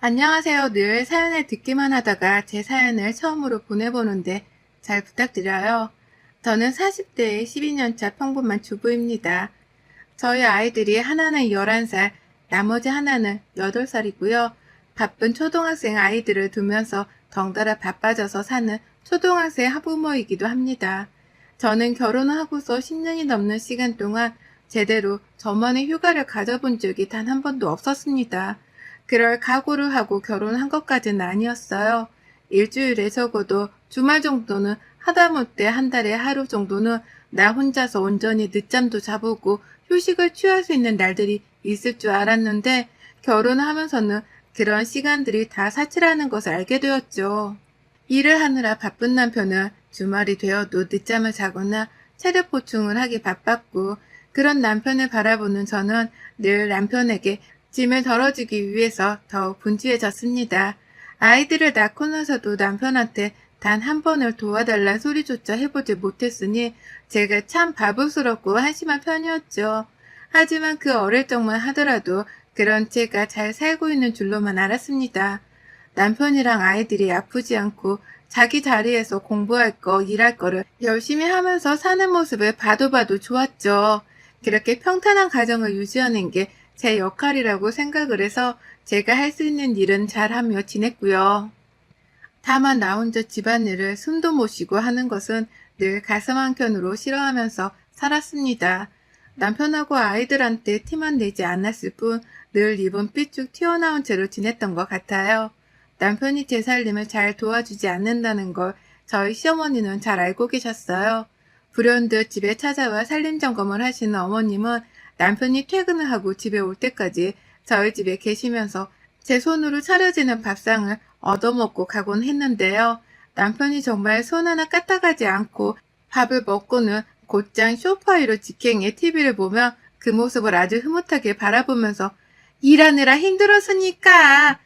안녕하세요. 늘 사연을 듣기만 하다가 제 사연을 처음으로 보내보는데 잘 부탁드려요. 저는 40대의 12년차 평범한 주부입니다. 저희 아이들이 하나는 11살, 나머지 하나는 8살이고요. 바쁜 초등학생 아이들을 두면서 덩달아 바빠져서 사는 초등학생 학부모이기도 합니다. 저는 결혼을 하고서 10년이 넘는 시간 동안 제대로 저만의 휴가를 가져본 적이 단 한 번도 없었습니다. 그럴 각오를 하고 결혼한 것까지는 아니었어요. 일주일에 적어도 주말 정도는 하다못해 한 달에 하루 정도는 나 혼자서 온전히 늦잠도 자보고 휴식을 취할 수 있는 날들이 있을 줄 알았는데 결혼하면서는 그런 시간들이 다 사치라는 것을 알게 되었죠. 일을 하느라 바쁜 남편은 주말이 되어도 늦잠을 자거나 체력 보충을 하기 바빴고 그런 남편을 바라보는 저는 늘 남편에게 짐을 덜어주기 위해서 더욱 분주해졌습니다. 아이들을 낳고 나서도 남편한테 단 한 번을 도와달란 소리조차 해보지 못했으니 제가 참 바보스럽고 한심한 편이었죠. 하지만 그 어릴 적만 하더라도 그런 제가 잘 살고 있는 줄로만 알았습니다. 남편이랑 아이들이 아프지 않고 자기 자리에서 공부할 거, 일할 거를 열심히 하면서 사는 모습을 봐도 좋았죠. 그렇게 평탄한 가정을 유지하는 게 제 역할이라고 생각을 해서 제가 할 수 있는 일은 잘하며 지냈고요. 다만 나 혼자 집안일을 숨도 못 쉬고 하는 것은 늘 가슴 한켠으로 싫어하면서 살았습니다. 남편하고 아이들한테 티만 내지 않았을 뿐 늘 입은 삐쭉 튀어나온 채로 지냈던 것 같아요. 남편이 제 살림을 잘 도와주지 않는다는 걸 저희 시어머니는 잘 알고 계셨어요. 불현듯 집에 찾아와 살림 점검을 하시는 어머님은 남편이 퇴근을 하고 집에 올 때까지 저희 집에 계시면서 제 손으로 차려지는 밥상을 얻어먹고 가곤 했는데요. 남편이 정말 손 하나 까딱하지 않고 밥을 먹고는 곧장 소파 위로 직행해 TV를 보며 그 모습을 아주 흐뭇하게 바라보면서 일하느라 힘들었으니까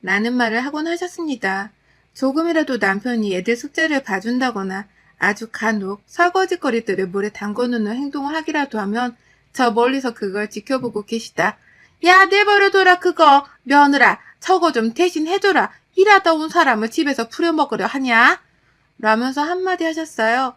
라는 말을 하곤 하셨습니다. 조금이라도 남편이 애들 숙제를 봐준다거나 아주 간혹 설거지거리들을 물에 담궈놓는 행동을 하기라도 하면 저 멀리서 그걸 지켜보고 계시다. 야, 내버려둬라 그거. 며느라, 저거 좀 대신 해줘라. 일하다 온 사람을 집에서 부려먹으려 하냐? 라면서 한마디 하셨어요.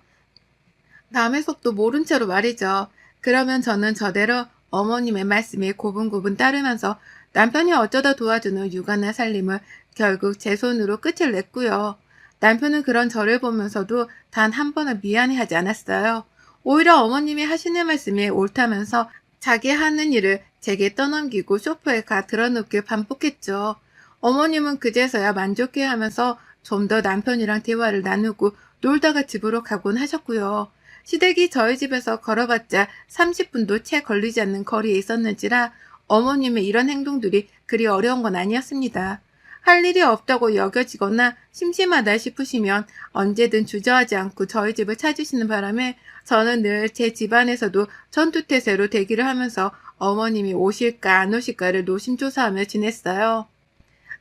남의 속도 모른 채로 말이죠. 그러면 저는 저대로 어머님의 말씀에 고분고분 따르면서 남편이 어쩌다 도와주는 육아나 살림을 결국 제 손으로 끝을 냈고요. 남편은 그런 저를 보면서도 단 한 번은 미안해하지 않았어요. 오히려 어머님이 하시는 말씀이 옳다면서 자기 하는 일을 제게 떠넘기고 소파에 가 드러눕게 반복했죠. 어머님은 그제서야 만족해하면서 좀 더 남편이랑 대화를 나누고 놀다가 집으로 가곤 하셨고요. 시댁이 저희 집에서 걸어봤자 30분도 채 걸리지 않는 거리에 있었는지라 어머님의 이런 행동들이 그리 어려운 건 아니었습니다. 할 일이 없다고 여겨지거나 심심하다 싶으시면 언제든 주저하지 않고 저희 집을 찾으시는 바람에 저는 늘 제 집안에서도 전투태세로 대기를 하면서 어머님이 오실까 안 오실까를 노심초사하며 지냈어요.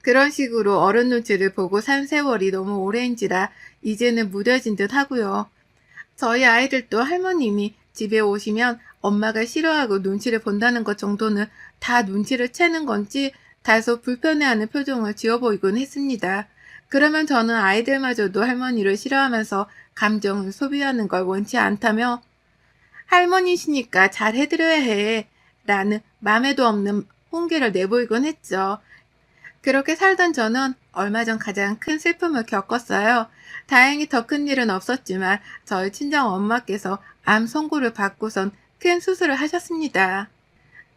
그런 식으로 어른 눈치를 보고 산 세월이 너무 오래인지라 이제는 무뎌진 듯 하고요. 저희 아이들도 할머님이 집에 오시면 엄마가 싫어하고 눈치를 본다는 것 정도는 다 눈치를 채는 건지 다소 불편해하는 표정을 지어 보이곤 했습니다. 그러면 저는 아이들마저도 할머니를 싫어하면서 감정을 소비하는 걸 원치 않다며 할머니시니까 잘 해드려야 해 라는 맘에도 없는 홍기를 내보이곤 했죠. 그렇게 살던 저는 얼마 전 가장 큰 슬픔을 겪었어요. 다행히 더 큰 일은 없었지만 저희 친정 엄마께서 암 선고를 받고선 큰 수술을 하셨습니다.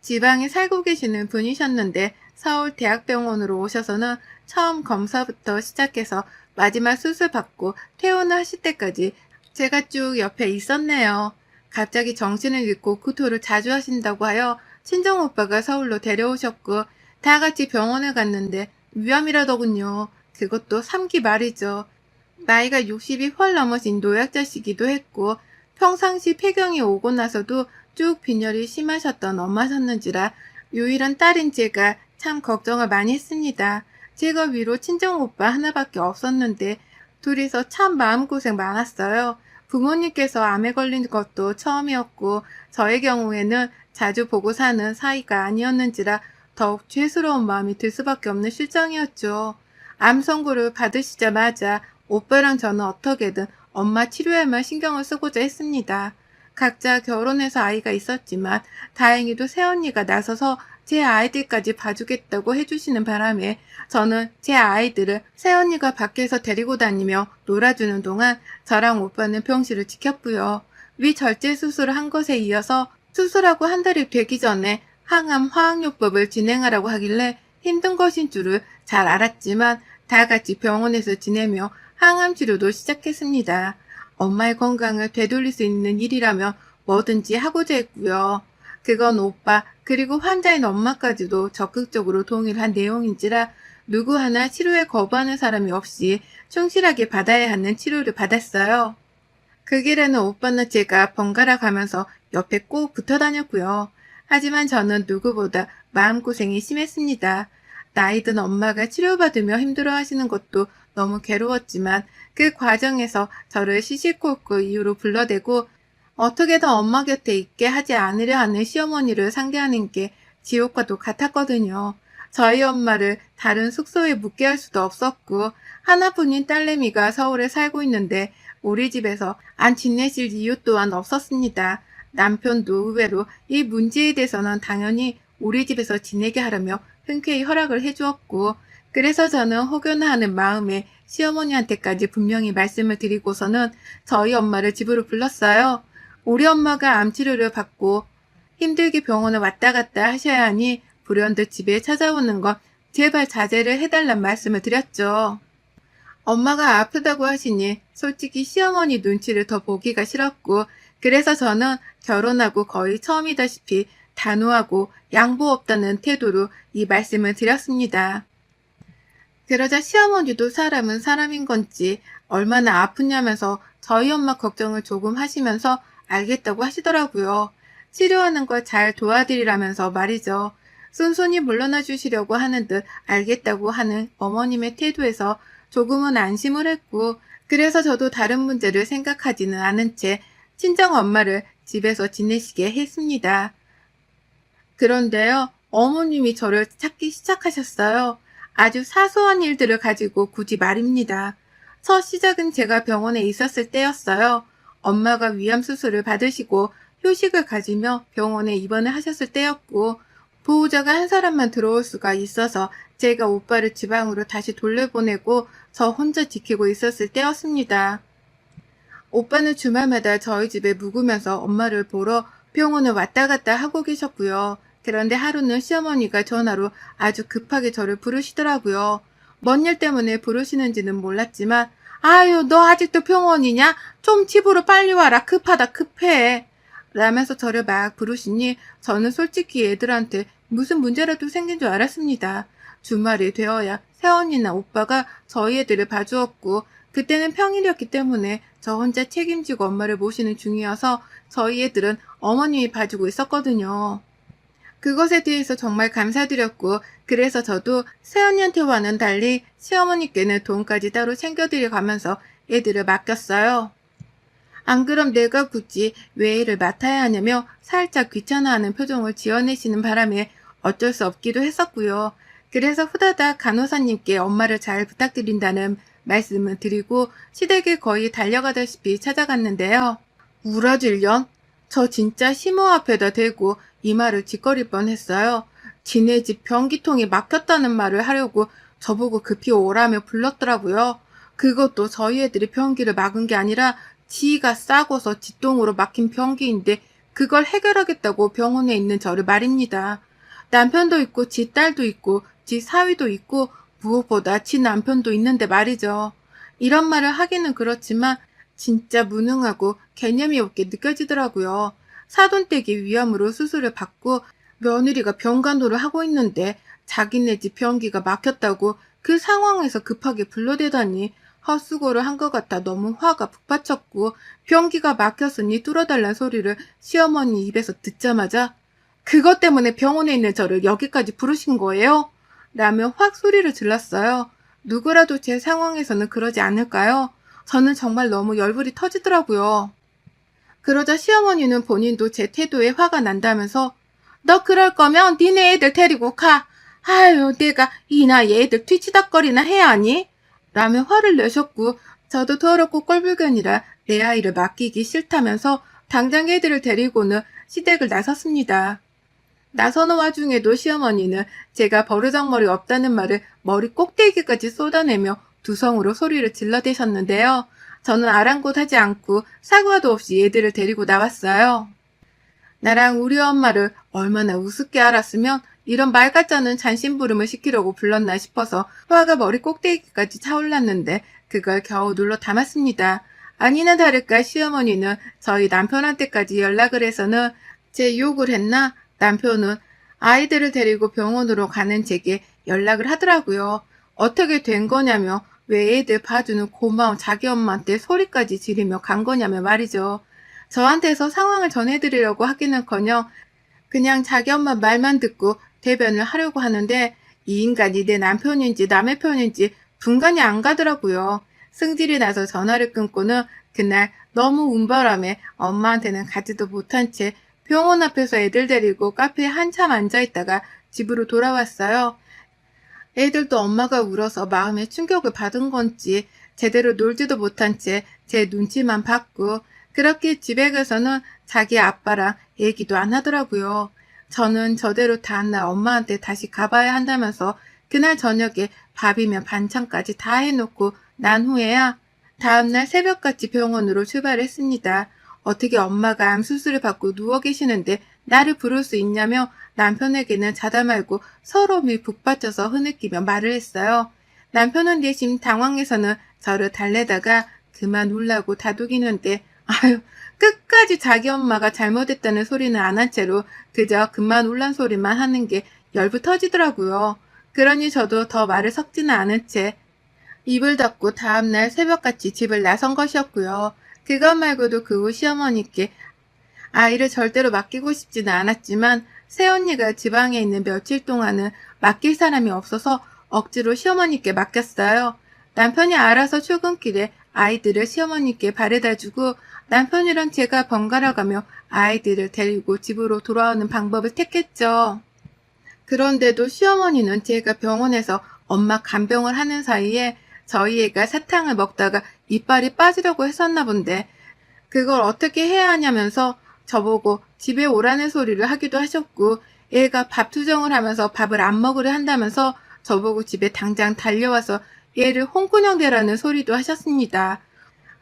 지방에 살고 계시는 분이셨는데 서울 대학병원으로 오셔서는 처음 검사부터 시작해서 마지막 수술 받고 퇴원을 하실 때까지 제가 쭉 옆에 있었네요. 갑자기 정신을 잃고 구토를 자주 하신다고 하여 친정오빠가 서울로 데려오셨고 다 같이 병원에 갔는데 위암이라더군요. 그것도 3기 말이죠. 나이가 60이 훨 넘으신 노약자시기도 했고 평상시 폐경이 오고 나서도 쭉 빈혈이 심하셨던 엄마셨는지라 유일한 딸인 제가 참 걱정을 많이 했습니다. 제가 위로 친정오빠 하나밖에 없었는데 둘이서 참 마음고생 많았어요. 부모님께서 암에 걸린 것도 처음이었고 저의 경우에는 자주 보고 사는 사이가 아니었는지라 더욱 죄스러운 마음이 들 수밖에 없는 실정이었죠. 암 선고를 받으시자마자 오빠랑 저는 어떻게든 엄마 치료에만 신경을 쓰고자 했습니다. 각자 결혼해서 아이가 있었지만 다행히도 새언니가 나서서 제 아이들까지 봐주겠다고 해주시는 바람에 저는 제 아이들을 새언니가 밖에서 데리고 다니며 놀아주는 동안 저랑 오빠는 병실을 지켰고요. 위절제 수술을 한 것에 이어서 수술하고 한 달이 되기 전에 항암 화학요법을 진행하라고 하길래 힘든 것인 줄을 잘 알았지만 다 같이 병원에서 지내며 항암 치료도 시작했습니다. 엄마의 건강을 되돌릴 수 있는 일이라면 뭐든지 하고자 했고요. 그건 오빠 그리고 환자인 엄마까지도 적극적으로 동의를 한 내용인지라 누구 하나 치료에 거부하는 사람이 없이 충실하게 받아야 하는 치료를 받았어요. 그 길에는 오빠나 제가 번갈아 가면서 옆에 꼭 붙어 다녔고요. 하지만 저는 누구보다 마음고생이 심했습니다. 나이든 엄마가 치료받으며 힘들어하시는 것도 너무 괴로웠지만 그 과정에서 저를 시시콜콜 이유로 불러대고 어떻게든 엄마 곁에 있게 하지 않으려 하는 시어머니를 상대하는 게 지옥과도 같았거든요. 저희 엄마를 다른 숙소에 묵게 할 수도 없었고 하나뿐인 딸내미가 서울에 살고 있는데 우리 집에서 안 지내실 이유 또한 없었습니다. 남편도 의외로 이 문제에 대해서는 당연히 우리 집에서 지내게 하라며 흔쾌히 허락을 해주었고 그래서 저는 혹여나하는 마음에 시어머니한테까지 분명히 말씀을 드리고서는 저희 엄마를 집으로 불렀어요. 우리 엄마가 암치료를 받고 힘들게 병원을 왔다 갔다 하셔야 하니 불현듯 집에 찾아오는 건 제발 자제를 해달란 말씀을 드렸죠. 엄마가 아프다고 하시니 솔직히 시어머니 눈치를 더 보기가 싫었고 그래서 저는 결혼하고 거의 처음이다시피 단호하고 양보 없다는 태도로 이 말씀을 드렸습니다. 그러자 시어머니도 사람은 사람인 건지 얼마나 아프냐면서 저희 엄마 걱정을 조금 하시면서 알겠다고 하시더라고요. 치료하는 걸 잘 도와드리라면서 말이죠. 순순히 물러나 주시려고 하는 듯 알겠다고 하는 어머님의 태도에서 조금은 안심을 했고 그래서 저도 다른 문제를 생각하지는 않은 채 친정 엄마를 집에서 지내시게 했습니다. 그런데요, 어머님이 저를 찾기 시작하셨어요. 아주 사소한 일들을 가지고 굳이 말입니다. 첫 시작은 제가 병원에 있었을 때였어요. 엄마가 위암 수술을 받으시고 휴식을 가지며 병원에 입원을 하셨을 때였고 보호자가 한 사람만 들어올 수가 있어서 제가 오빠를 지방으로 다시 돌려보내고 저 혼자 지키고 있었을 때였습니다. 오빠는 주말마다 저희 집에 묵으면서 엄마를 보러 병원을 왔다 갔다 하고 계셨고요. 그런데 하루는 시어머니가 전화로 아주 급하게 저를 부르시더라고요. 뭔 일 때문에 부르시는지는 몰랐지만 아유 너 아직도 병원이냐? 좀 집으로 빨리 와라. 급하다 급해. 라면서 저를 막 부르시니 저는 솔직히 애들한테 무슨 문제라도 생긴 줄 알았습니다. 주말이 되어야 새언니나 오빠가 저희 애들을 봐주었고 그때는 평일이었기 때문에 저 혼자 책임지고 엄마를 모시는 중이어서 저희 애들은 어머님이 봐주고 있었거든요. 그것에 대해서 정말 감사드렸고 그래서 저도 새언니한테와는 달리 시어머니께는 돈까지 따로 챙겨드려 가면서 애들을 맡겼어요. 안 그럼 내가 굳이 왜 일을 맡아야 하냐며 살짝 귀찮아하는 표정을 지어내시는 바람에 어쩔 수 없기도 했었고요. 그래서 후다닥 간호사님께 엄마를 잘 부탁드린다는 말씀을 드리고 시댁에 거의 달려가다시피 찾아갔는데요. 우라질년? 저 진짜 시모 앞에다 대고 이 말을 짓거릴 뻔했어요. 지네 집 변기통이 막혔다는 말을 하려고 저보고 급히 오라며 불렀더라고요. 그것도 저희 애들이 변기를 막은 게 아니라 지가 싸고서 뒷동으로 막힌 변기인데 그걸 해결하겠다고 병원에 있는 저를 말입니다. 남편도 있고 지 딸도 있고 지 사위도 있고 무엇보다 지 남편도 있는데 말이죠. 이런 말을 하기는 그렇지만 진짜 무능하고 개념이 없게 느껴지더라고요. 사돈댁이 위암으로 수술을 받고 며느리가 병간호를 하고 있는데 자기네 집 변기가 막혔다고 그 상황에서 급하게 불러대다니 헛수고를 한 것 같아 너무 화가 북받쳤고 변기가 막혔으니 뚫어달란 소리를 시어머니 입에서 듣자마자 그것 때문에 병원에 있는 저를 여기까지 부르신 거예요? 라며 확 소리를 질렀어요. 누구라도 제 상황에서는 그러지 않을까요? 저는 정말 너무 열불이 터지더라고요. 그러자 시어머니는 본인도 제 태도에 화가 난다면서 너 그럴 거면 니네 애들 데리고 가. 아유, 내가 이 나이에 애들 뒤치다거리나 해야 하니? 라며 화를 내셨고, 저도 더럽고 꼴불견이라 내 아이를 맡기기 싫다면서 당장 애들을 데리고는 시댁을 나섰습니다. 나서는 와중에도 시어머니는 제가 버르장머리 없다는 말을 머리 꼭대기까지 쏟아내며 두성으로 소리를 질러대셨는데요. 저는 아랑곳하지 않고 사과도 없이 애들을 데리고 나왔어요. 나랑 우리 엄마를 얼마나 우습게 알았으면 이런 말같지않은 잔심부름을 시키려고 불렀나 싶어서 화가 머리 꼭대기까지 차올랐는데 그걸 겨우 눌러 담았습니다. 아니나 다를까 시어머니는 저희 남편한테까지 연락을 해서는 제 욕을 했나? 남편은 아이들을 데리고 병원으로 가는 제게 연락을 하더라고요. 어떻게 된 거냐며 왜 애들 봐주는 고마운 자기 엄마한테 소리까지 지르며 간 거냐며 말이죠. 저한테서 상황을 전해드리려고 하기는커녕 그냥 자기 엄마 말만 듣고 대변을 하려고 하는데 이 인간이 내 남편인지 남의 편인지 분간이 안 가더라고요. 승질이 나서 전화를 끊고는 그날 너무 운바람에 엄마한테는 가지도 못한 채 병원 앞에서 애들 데리고 카페에 한참 앉아있다가 집으로 돌아왔어요. 애들도 엄마가 울어서 마음에 충격을 받은 건지 제대로 놀지도 못한 채 제 눈치만 봤고 그렇게 집에 가서는 자기 아빠랑 얘기도 안 하더라고요. 저는 저대로 다음날 엄마한테 다시 가봐야 한다면서 그날 저녁에 밥이며 반찬까지 다 해놓고 난 후에야 다음날 새벽같이 병원으로 출발했습니다. 어떻게 엄마가 암 수술을 받고 누워 계시는데 나를 부를 수 있냐며 남편에게는 자다 말고 서러움이 북받쳐서 흐느끼며 말을 했어요. 남편은 대신 당황해서는 저를 달래다가 그만 울라고 다독이는데 아유 끝까지 자기 엄마가 잘못했다는 소리는 안 한 채로 그저 그만 울란 소리만 하는 게 열부 터지더라고요. 그러니 저도 더 말을 섞지는 않은 채 입을 닫고 다음날 새벽같이 집을 나선 것이었고요. 그것 말고도 그 후 시어머니께 아이를 절대로 맡기고 싶지는 않았지만 새언니가 지방에 있는 며칠 동안은 맡길 사람이 없어서 억지로 시어머니께 맡겼어요. 남편이 알아서 출근길에 아이들을 시어머니께 바래다주고 남편이랑 제가 번갈아가며 아이들을 데리고 집으로 돌아오는 방법을 택했죠. 그런데도 시어머니는 제가 병원에서 엄마 간병을 하는 사이에 저희 애가 사탕을 먹다가 이빨이 빠지려고 했었나 본데 그걸 어떻게 해야 하냐면서 저보고 집에 오라는 소리를 하기도 하셨고 애가 밥 투정을 하면서 밥을 안 먹으려 한다면서 저보고 집에 당장 달려와서 얘를 홍군형 대라는 소리도 하셨습니다.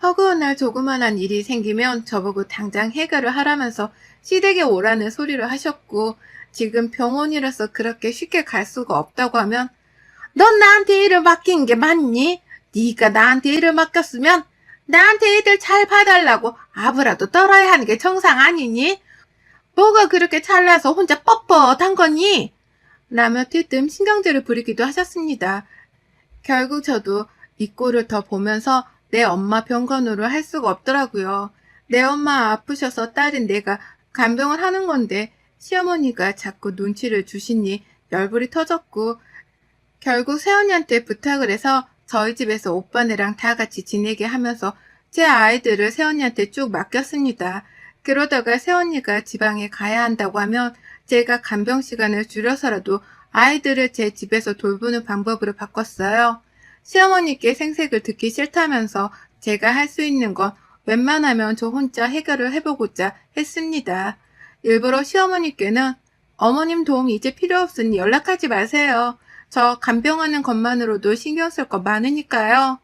허구한 날 조그만한 일이 생기면 저보고 당장 해결을 하라면서 시댁에 오라는 소리를 하셨고 지금 병원이라서 그렇게 쉽게 갈 수가 없다고 하면 넌 나한테 일을 맡긴 게 맞니? 네가 나한테 일을 맡겼으면 나한테 애들 잘 봐달라고 아부라도 떨어야 하는 게 정상 아니니? 뭐가 그렇게 잘나서 혼자 뻣뻣한 거니? 라며 뒤뜸 신경질을 부리기도 하셨습니다. 결국 저도 이 꼴을 더 보면서 내 엄마 병건으로 할 수가 없더라고요. 내 엄마 아프셔서 딸인 내가 간병을 하는 건데 시어머니가 자꾸 눈치를 주시니 열불이 터졌고 결국 새언니한테 부탁을 해서 저희 집에서 오빠네랑 다 같이 지내게 하면서 제 아이들을 새언니한테 쭉 맡겼습니다. 그러다가 새언니가 지방에 가야 한다고 하면 제가 간병 시간을 줄여서라도 아이들을 제 집에서 돌보는 방법으로 바꿨어요. 시어머니께 생색을 듣기 싫다면서 제가 할 수 있는 건 웬만하면 저 혼자 해결을 해보고자 했습니다. 일부러 시어머니께는 어머님 도움 이제 필요 없으니 연락하지 마세요. 저 간병하는 것만으로도 신경 쓸 거 많으니까요.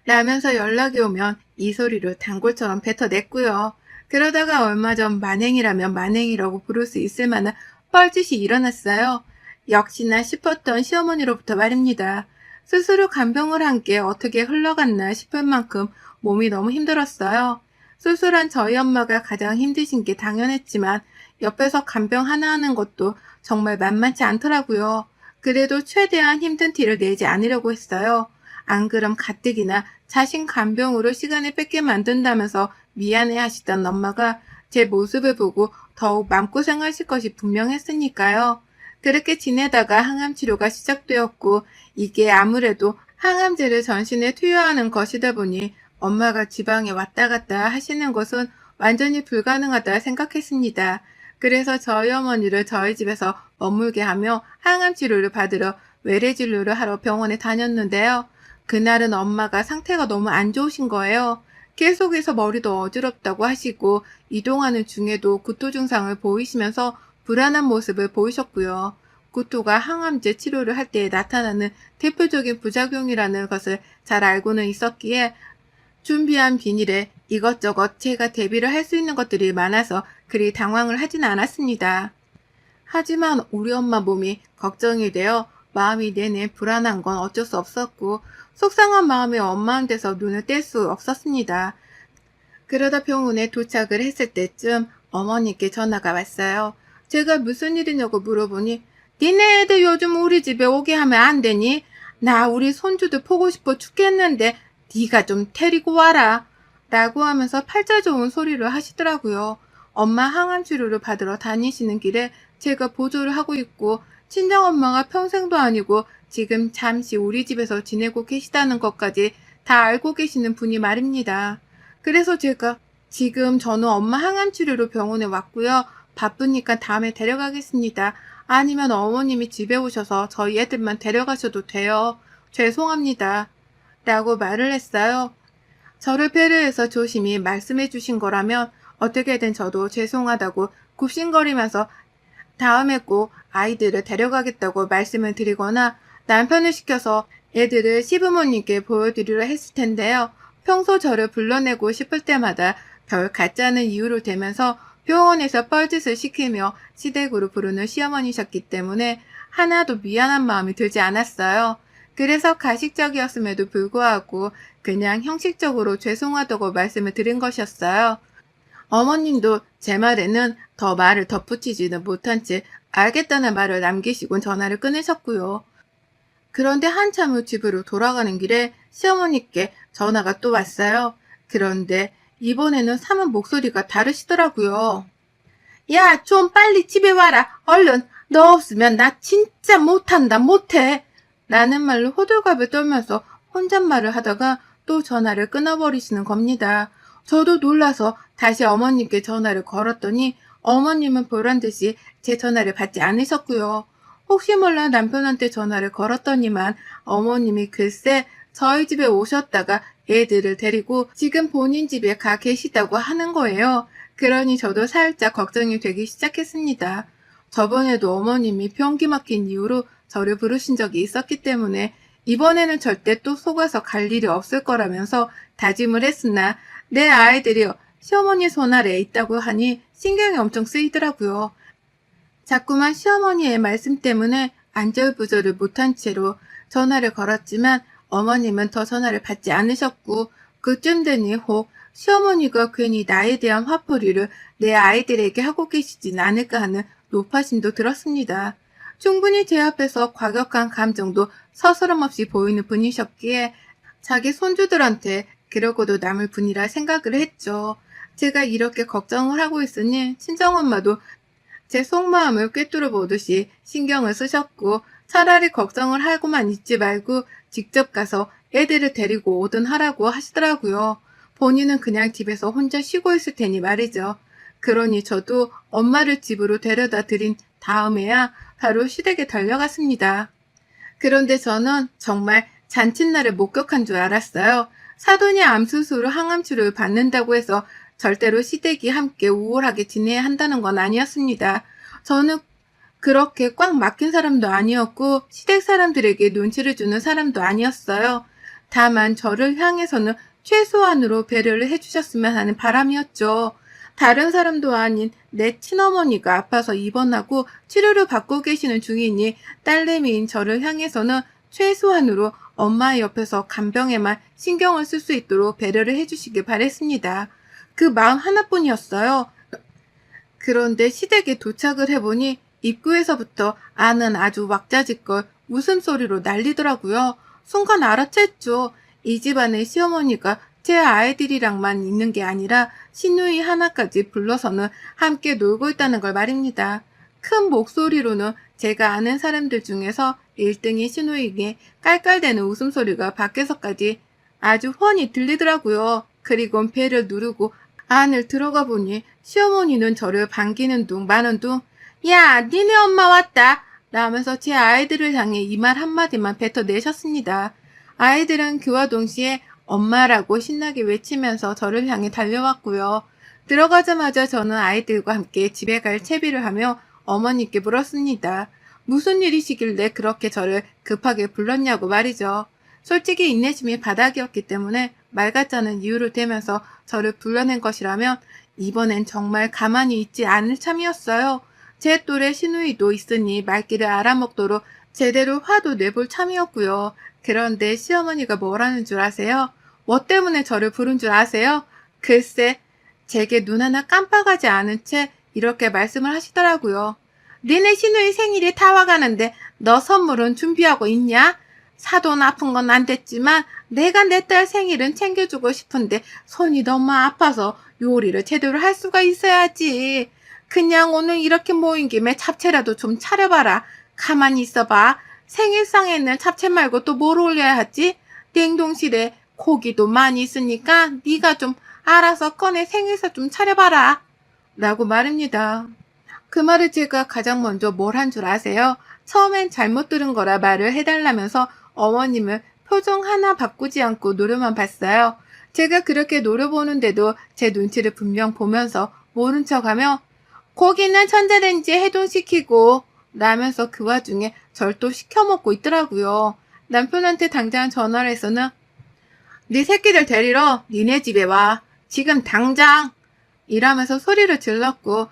라면서 연락이 오면 이 소리를 단골처럼 뱉어냈고요. 그러다가 얼마 전 만행이라면 만행이라고 부를 수 있을 만한 뻘짓이 일어났어요. 역시나 싶었던 시어머니로부터 말입니다. 스스로 간병을 한 게 어떻게 흘러갔나 싶을 만큼 몸이 너무 힘들었어요. 수술한 저희 엄마가 가장 힘드신 게 당연했지만 옆에서 간병 하나 하는 것도 정말 만만치 않더라고요. 그래도 최대한 힘든 티를 내지 않으려고 했어요. 안 그럼 가뜩이나 자신 간병으로 시간을 뺏게 만든다면서 미안해 하시던 엄마가 제 모습을 보고 더욱 마음고생하실 것이 분명했으니까요. 그렇게 지내다가 항암 치료가 시작되었고 이게 아무래도 항암제를 전신에 투여하는 것이다 보니 엄마가 지방에 왔다 갔다 하시는 것은 완전히 불가능하다 생각했습니다. 그래서 저희 어머니를 저희 집에서 머물게 하며 항암 치료를 받으러 외래 진료를 하러 병원에 다녔는데요. 그날은 엄마가 상태가 너무 안 좋으신 거예요. 계속해서 머리도 어지럽다고 하시고 이동하는 중에도 구토 증상을 보이시면서 불안한 모습을 보이셨고요. 구토가 항암제 치료를 할 때 나타나는 대표적인 부작용이라는 것을 잘 알고는 있었기에 준비한 비닐에 이것저것 제가 대비를 할 수 있는 것들이 많아서 그리 당황을 하진 않았습니다. 하지만 우리 엄마 몸이 걱정이 되어 마음이 내내 불안한 건 어쩔 수 없었고 속상한 마음에 엄마한테서 눈을 뗄 수 없었습니다. 그러다 병원에 도착을 했을 때쯤 어머니께 전화가 왔어요. 제가 무슨 일이냐고 물어보니 니네 애들 요즘 우리 집에 오게 하면 안 되니? 나 우리 손주들 보고 싶어 죽겠는데 네가 좀 데리고 와라 라고 하면서 팔자 좋은 소리를 하시더라고요. 엄마 항암 치료를 받으러 다니시는 길에 제가 보조를 하고 있고 친정엄마가 평생도 아니고 지금 잠시 우리 집에서 지내고 계시다는 것까지 다 알고 계시는 분이 말입니다. 그래서 제가 지금 저는 엄마 항암 치료로 병원에 왔고요. 바쁘니까 다음에 데려가겠습니다. 아니면 어머님이 집에 오셔서 저희 애들만 데려가셔도 돼요. 죄송합니다. 라고 말을 했어요. 저를 배려해서 조심히 말씀해 주신 거라면 어떻게든 저도 죄송하다고 굽신거리면서 다음에 꼭 아이들을 데려가겠다고 말씀을 드리거나 남편을 시켜서 애들을 시부모님께 보여드리려 했을 텐데요. 평소 저를 불러내고 싶을 때마다 별 가짜는 이유를 대면서 병원에서 뻘짓을 시키며 시댁으로 부르는 시어머니셨기 때문에 하나도 미안한 마음이 들지 않았어요. 그래서 가식적이었음에도 불구하고 그냥 형식적으로 죄송하다고 말씀을 드린 것이었어요. 어머님도 제 말에는 더 말을 덧붙이지는 못한 채 알겠다는 말을 남기시곤 전화를 끊으셨고요. 그런데 한참 후 집으로 돌아가는 길에 시어머니께 전화가 또 왔어요. 그런데 이번에는 사문 목소리가 다르시더라고요. 야, 좀 빨리 집에 와라. 얼른. 너 없으면 나 진짜 못한다, 못해. 라는 말로 호들갑을 떨면서 혼잣말을 하다가 또 전화를 끊어버리시는 겁니다. 저도 놀라서 다시 어머님께 전화를 걸었더니 어머님은 보란듯이 제 전화를 받지 않으셨고요. 혹시 몰라 남편한테 전화를 걸었더니만 어머님이 글쎄 저희 집에 오셨다가 애들을 데리고 지금 본인 집에 가 계시다고 하는 거예요. 그러니 저도 살짝 걱정이 되기 시작했습니다. 저번에도 어머님이 변기 막힌 이유로 저를 부르신 적이 있었기 때문에 이번에는 절대 또 속아서 갈 일이 없을 거라면서 다짐을 했으나 내 아이들이 시어머니 손 아래에 있다고 하니 신경이 엄청 쓰이더라고요. 자꾸만 시어머니의 말씀 때문에 안절부절을 못한 채로 전화를 걸었지만 어머님은 더 전화를 받지 않으셨고 그쯤 되니 혹 시어머니가 괜히 나에 대한 화풀이를 내 아이들에게 하고 계시진 않을까 하는 노파심도 들었습니다. 충분히 제 앞에서 과격한 감정도 서스럼없이 보이는 분이셨기에 자기 손주들한테 그러고도 남을 분이라 생각을 했죠. 제가 이렇게 걱정을 하고 있으니 친정엄마도 제 속마음을 꿰뚫어 보듯이 신경을 쓰셨고 차라리 걱정을 하고만 있지 말고 직접 가서 애들을 데리고 오든 하라고 하시더라고요. 본인은 그냥 집에서 혼자 쉬고 있을 테니 말이죠. 그러니 저도 엄마를 집으로 데려다 드린 다음에야 바로 시댁에 달려갔습니다. 그런데 저는 정말 잔칫날을 목격한 줄 알았어요. 사돈이 암수술로 항암치료를 받는다고 해서 절대로 시댁이 함께 우월하게 지내야 한다는 건 아니었습니다. 저는 그렇게 꽉 막힌 사람도 아니었고 시댁 사람들에게 눈치를 주는 사람도 아니었어요. 다만 저를 향해서는 최소한으로 배려를 해주셨으면 하는 바람이었죠. 다른 사람도 아닌 내 친어머니가 아파서 입원하고 치료를 받고 계시는 중이니 딸내미인 저를 향해서는 최소한으로 엄마의 옆에서 간병에만 신경을 쓸 수 있도록 배려를 해주시길 바랬습니다. 그 마음 하나뿐이었어요. 그런데 시댁에 도착을 해보니 입구에서부터 아는 아주 왁자지껄 웃음소리로 난리더라고요. 순간 알아챘죠. 이 집안의 시어머니가 제 아이들이랑만 있는 게 아니라 시누이 하나까지 불러서는 함께 놀고 있다는 걸 말입니다. 큰 목소리로는 제가 아는 사람들 중에서 1등이 시누이에게 깔깔대는 웃음소리가 밖에서까지 아주 훤히 들리더라고요. 그리고 배를 누르고 안을 들어가 보니 시어머니는 저를 반기는 둥 마는 둥 야, 니네 엄마 왔다 라면서 제 아이들을 향해 이 말 한마디만 뱉어내셨습니다. 아이들은 그와 동시에 엄마라고 신나게 외치면서 저를 향해 달려왔고요. 들어가자마자 저는 아이들과 함께 집에 갈 채비를 하며 어머니께 물었습니다. 무슨 일이시길래 그렇게 저를 급하게 불렀냐고 말이죠. 솔직히 인내심이 바닥이었기 때문에 말 같지 않은 이유를 대면서 저를 불러낸 것이라면 이번엔 정말 가만히 있지 않을 참이었어요. 제 또래 시누이도 있으니 말귀를 알아먹도록 제대로 화도 내볼 참이었고요. 그런데 시어머니가 뭐라는 줄 아세요? 뭐 때문에 저를 부른 줄 아세요? 글쎄, 제게 눈 하나 깜빡하지 않은 채 이렇게 말씀을 하시더라고요. 니네 시누이 생일이 다 와가는데 너 선물은 준비하고 있냐? 사돈 아픈 건 안 됐지만 내가 내 딸 생일은 챙겨주고 싶은데 손이 너무 아파서 요리를 제대로 할 수가 있어야지. 그냥 오늘 이렇게 모인 김에 잡채라도 좀 차려봐라. 가만히 있어봐. 생일상에는 잡채 말고 또 뭘 올려야 하지? 냉동실에 고기도 많이 있으니까 네가 좀 알아서 꺼내 생일상 좀 차려봐라. 라고 말입니다. 그 말을 제가 가장 먼저 뭘 한 줄 아세요? 처음엔 잘못 들은 거라 말을 해달라면서 어머님을 표정 하나 바꾸지 않고 노려만 봤어요. 제가 그렇게 노려보는데도 제 눈치를 분명 보면서 모른 척하며 고기는 전자레인지에 해동시키고 라면서 그 와중에 절 또 시켜먹고 있더라고요. 남편한테 당장 전화를 해서는 네 새끼들 데리러 니네 집에 와. 지금 당장! 이라면서 소리를 질렀고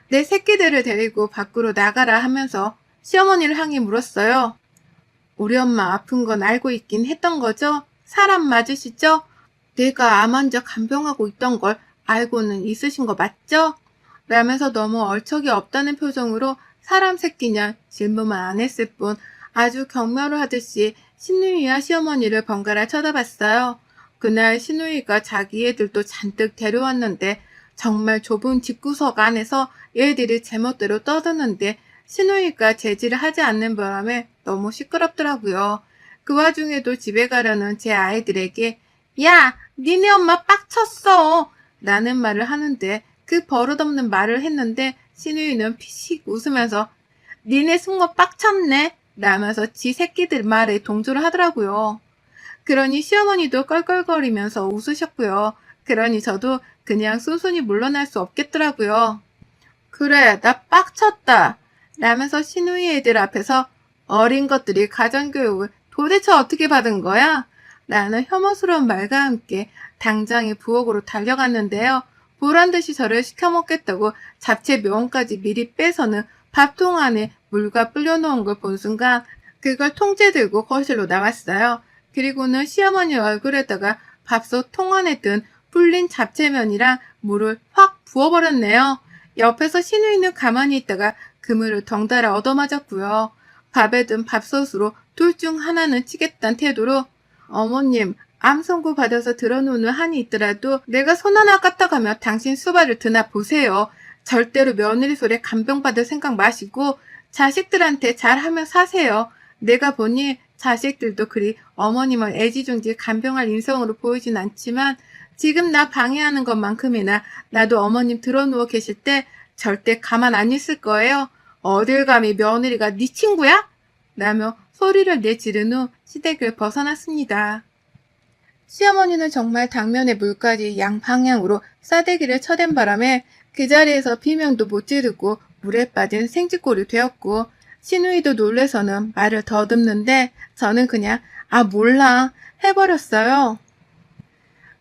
내 새끼들을 데리고 밖으로 나가라 하면서 시어머니를 향해 물었어요. 우리 엄마 아픈 건 알고 있긴 했던 거죠? 사람 맞으시죠? 내가 암 환자 간병하고 있던 걸 알고는 있으신 거 맞죠? 라면서 너무 얼척이 없다는 표정으로 사람 새끼냐 질문만 안 했을 뿐 아주 경멸을 하듯이 시누이와 시어머니를 번갈아 쳐다봤어요. 그날 시누이가 자기 애들도 잔뜩 데려왔는데 정말 좁은 집구석 안에서 얘들이 제멋대로 떠드는데 시누이가 제지를 하지 않는 바람에 너무 시끄럽더라고요. 그 와중에도 집에 가려는 제 아이들에게 야, 니네 엄마 빡쳤어! 라는 말을 하는데 그 버릇없는 말을 했는데 시누이는 피식 웃으면서 니네 숙모 빡쳤네! 라면서 지 새끼들 말에 동조를 하더라고요. 그러니 시어머니도 껄껄거리면서 웃으셨고요. 그러니 저도 그냥 순순히 물러날 수 없겠더라고요. 그래, 나 빡쳤다. 라면서 시누이 애들 앞에서 어린 것들이 가정교육을 도대체 어떻게 받은 거야? 라는 혐오스러운 말과 함께 당장의 부엌으로 달려갔는데요. 보란듯이 저를 시켜먹겠다고 잡채 명까지 미리 빼서는 밥통 안에 물과 불려놓은 걸 본 순간 그걸 통째 들고 거실로 나왔어요. 그리고는 시어머니 얼굴에다가 밥솥 통 안에 든 불린 잡채면이랑 물을 확 부어버렸네요. 옆에서 시누이는 가만히 있다가 그물을 덩달아 얻어맞았고요. 밥에 든 밥솥으로 둘 중 하나는 치겠다는 태도로 어머님, 암 선고 받아서 들어놓는 한이 있더라도 내가 손 하나 까딱하며 당신 수발을 드나 보세요. 절대로 며느리 손에 간병받을 생각 마시고 자식들한테 잘하며 사세요. 내가 보니 자식들도 그리 어머님을 애지중지 간병할 인성으로 보이진 않지만 지금 나 방해하는 것만큼이나 나도 어머님 들어누워 계실 때 절대 가만 안 있을 거예요. 어딜 감히 며느리가 네 친구야? 라며 소리를 내지른 후 시댁을 벗어났습니다. 시어머니는 정말 당면에 물까지 양방향으로 싸대기를 쳐댄 바람에 그 자리에서 비명도 못 지르고 물에 빠진 생쥐꼴이 되었고 시누이도 놀래서는 말을 더듬는데 저는 그냥 몰라 해버렸어요.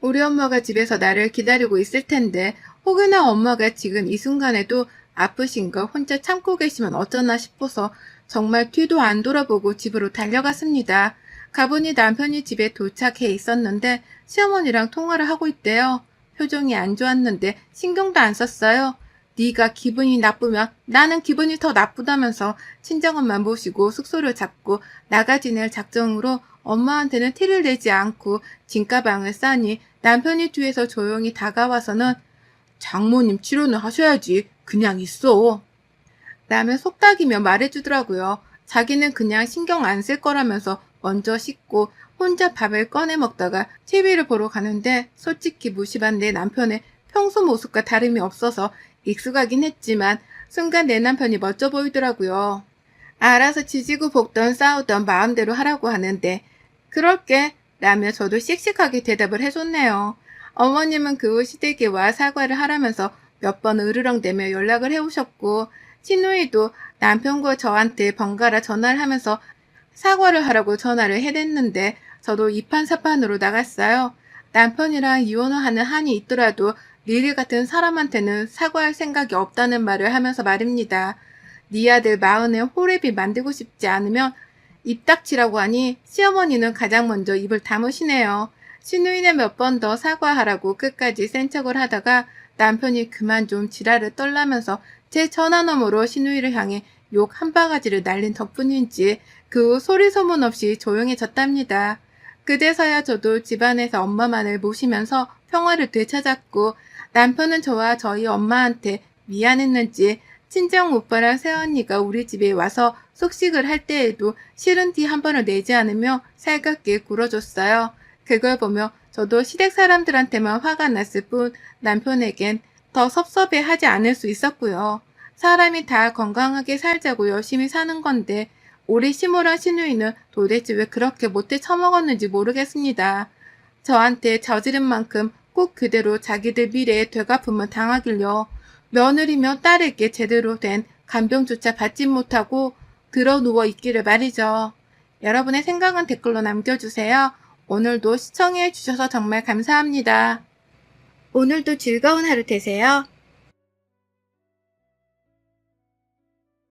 우리 엄마가 집에서 나를 기다리고 있을 텐데 혹여나 엄마가 지금 이 순간에도 아프신 걸 혼자 참고 계시면 어쩌나 싶어서 정말 뒤도 안 돌아보고 집으로 달려갔습니다. 가보니 남편이 집에 도착해 있었는데 시어머니랑 통화를 하고 있대요. 표정이 안 좋았는데 신경도 안 썼어요. 네가 기분이 나쁘면 나는 기분이 더 나쁘다면서 친정엄마 모시고 숙소를 잡고 나가 지낼 작정으로 엄마한테는 티를 내지 않고 진가방을 싸니 남편이 뒤에서 조용히 다가와서는 장모님 치료는 하셔야지. 그냥 있어. 라며 속닥이며 말해주더라고요. 자기는 그냥 신경 안 쓸 거라면서 먼저 씻고 혼자 밥을 꺼내 먹다가 TV를 보러 가는데 솔직히 무심한 내 남편의 평소 모습과 다름이 없어서 익숙하긴 했지만 순간 내 남편이 멋져 보이더라고요. 알아서 지지고 볶던 싸우던 마음대로 하라고 하는데 그럴게 라며 저도 씩씩하게 대답을 해줬네요. 어머님은 그 후 시댁에와 사과를 하라면서 몇 번 으르렁대며 연락을 해오셨고 시누이도 남편과 저한테 번갈아 전화를 하면서 사과를 하라고 전화를 해댔는데 저도 이판사판으로 나갔어요. 남편이랑 이혼을 하는 한이 있더라도 리리 같은 사람한테는 사과할 생각이 없다는 말을 하면서 말입니다. 네 아들 마흔에 호랩이 만들고 싶지 않으면 입 닥치라고 하니 시어머니는 가장 먼저 입을 다무시네요. 시누이는 몇 번 더 사과하라고 끝까지 센 척을 하다가 남편이 그만 좀 지랄을 떨라면서 제 전화 너머로 시누이를 향해 욕 한 바가지를 날린 덕분인지 그 후 소리 소문 없이 조용해졌답니다. 그제서야 저도 집안에서 엄마만을 모시면서 평화를 되찾았고 남편은 저와 저희 엄마한테 미안했는지 친정 오빠랑 새언니가 우리 집에 와서 속식을 할 때에도 싫은 티 한 번을 내지 않으며 살갑게 굴어줬어요. 그걸 보며 저도 시댁 사람들한테만 화가 났을 뿐 남편에겐 더 섭섭해하지 않을 수 있었고요. 사람이 다 건강하게 살자고 열심히 사는 건데 우리 시모랑 시누이는 도대체 왜 그렇게 못돼 처먹었는지 모르겠습니다. 저한테 저지른 만큼 꼭 그대로 자기들 미래에 되갚음을 당하길요. 며느리며 딸에게 제대로 된 간병조차 받지 못하고 들어 누워 있기를 말이죠. 여러분의 생각은 댓글로 남겨주세요. 오늘도 시청해 주셔서 정말 감사합니다. 오늘도 즐거운 하루 되세요.